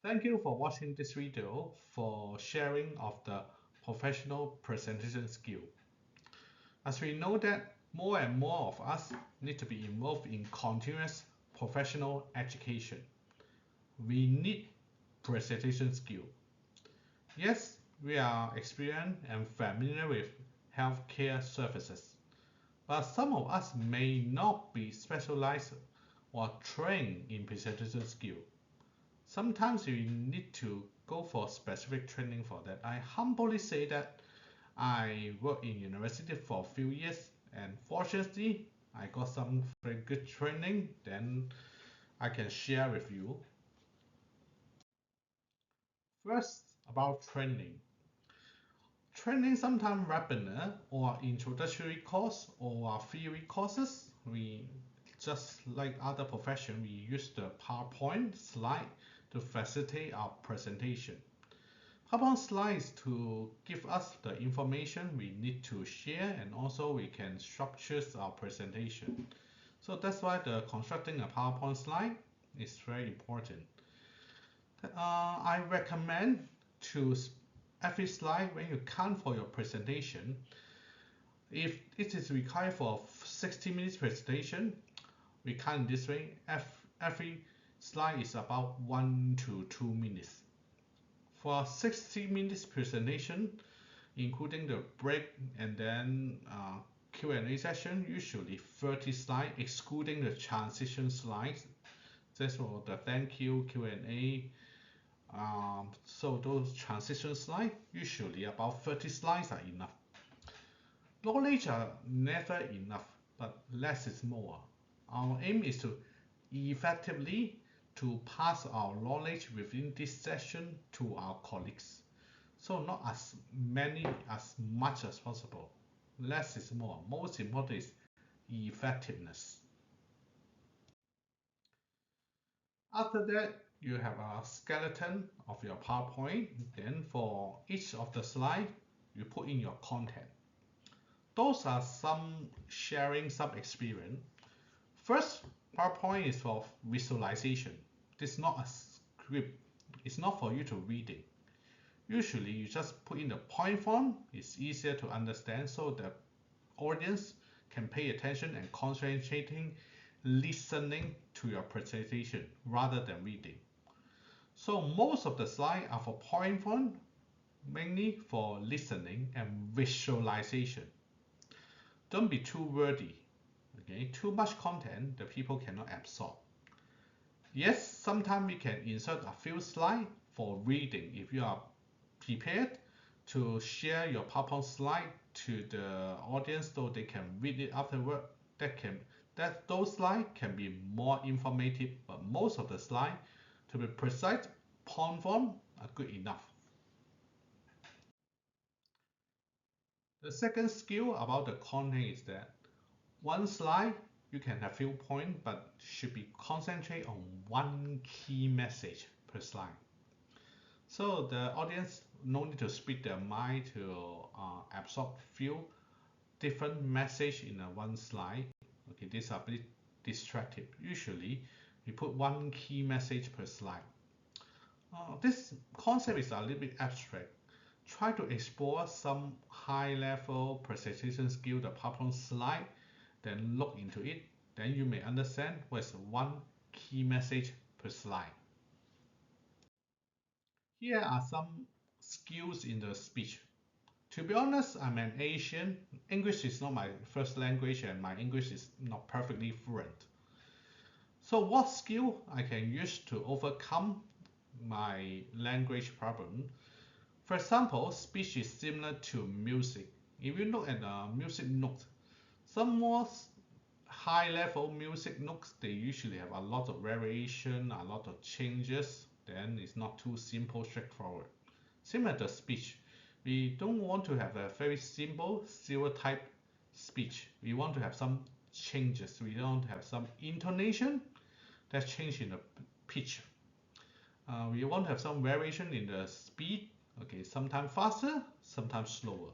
Thank you for watching this video for sharing of the professional presentation skill. As we know that more and more of us need to be involved in continuous professional education, we need presentation skill. Yes, we are experienced and familiar with healthcare services, but some of us may not be specialized or trained in presentation skill. Sometimes you need to go for specific training for that. I humbly say that I worked in university for a few years, and fortunately I got some very good training, then I can share with you. First, about training. Training sometimes webinar or introductory course or theory courses. We just like other profession, we use the PowerPoint slide to facilitate our presentation. PowerPoint slides to give us the information we need to share, and also we can structure our presentation. So that's why the constructing a PowerPoint slide is very important. I recommend to every slide when you count for your presentation. If it is required for 60 minutes presentation, we count this way. Every slide is about 1 to 2 minutes. For 60 minutes presentation, including the break and then Q&A session, usually 30 slides, excluding the transition slides. That's for the thank you, Q&A. So those transition slides, usually about 30 slides are enough. Knowledge are never enough, but less is more. Our aim is to effectively to pass our knowledge within this session to our colleagues. So not as much as possible. Less is more. Most important is effectiveness. After that, you have a skeleton of your PowerPoint. Then for each of the slide, you put in your content. Those are some sharing some experience. First, PowerPoint is for visualization. This is not a script. It's not for you to read it. Usually, you just put in the point form. It's easier to understand, so the audience can pay attention and concentrating, listening to your presentation rather than reading. So most of the slides are for point form, mainly for listening and visualization. Don't be too wordy. Okay, too much content the people cannot absorb. Yes, sometimes we can insert a few slides for reading if you are prepared to share your PowerPoint slide to the audience so they can read it afterward. Those slides can be more informative, but most of the slides, to be precise, point form are good enough. The second skill about the content is that one slide you can have few points, but should be concentrate on one key message per slide. So the audience no need to speak their mind to absorb few different message in one slide. Okay, these are a bit distractive. Usually, we put one key message per slide. This concept is a little bit abstract. Try to explore some high-level presentation skill, the PowerPoint slide, then look into it. Then you may understand what is one key message per slide. Here are some skills in the speech. To be honest, I'm an Asian. English is not my first language and my English is not perfectly fluent. So what skill I can use to overcome my language problem? For example, speech is similar to music. If you look at the music note, some more high-level music notes, they usually have a lot of variation, a lot of changes. Then it's not too simple, straightforward. Similar to speech, we don't want to have a very simple stereotype speech. We want to have some changes. We want to have some intonation that's change in the pitch. We want to have some variation in the speed. Okay, sometimes faster, sometimes slower.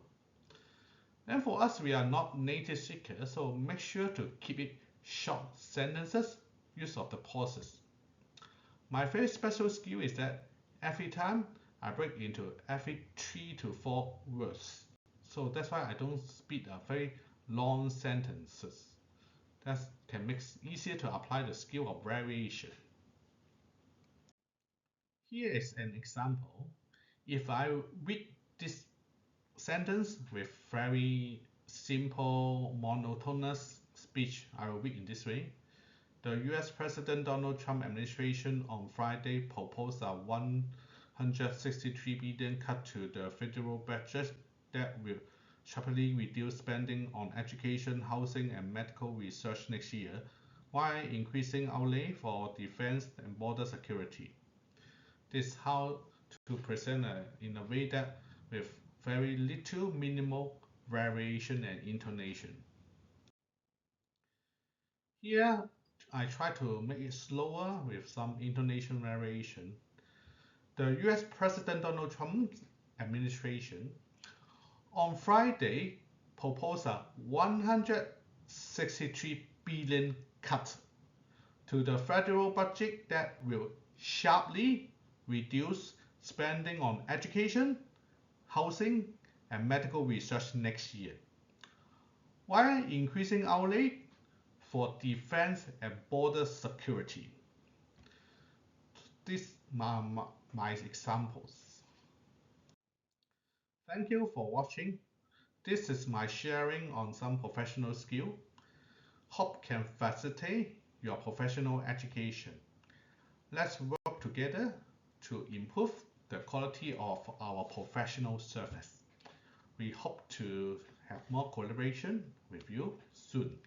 And for us, we are not native speakers, so make sure to keep it short sentences, use of the pauses. My very special skill is that every time I break into every 3 to 4 words. So that's why I don't speak a very long sentences. That can make it easier to apply the skill of variation. Here is an example. If I read this sentence with very simple monotonous speech, I will read in this way. The US President Donald Trump administration on Friday proposed a $163 billion cut to the federal budget that will sharply reduce spending on education, housing, and medical research next year, while increasing outlay for defense and border security. This is how to present in a way that with very little minimal variation and intonation. Here, I try to make it slower with some intonation variation. The US President Donald Trump administration on Friday proposed a $163 billion cut to the federal budget that will sharply reduce spending on education, housing, and medical research next year, while increasing outlay for defense and border security. These are my examples. Thank you for watching. This is my sharing on some professional skill. Hope can facilitate your professional education. Let's work together to improve the quality of our professional service. We hope to have more collaboration with you soon.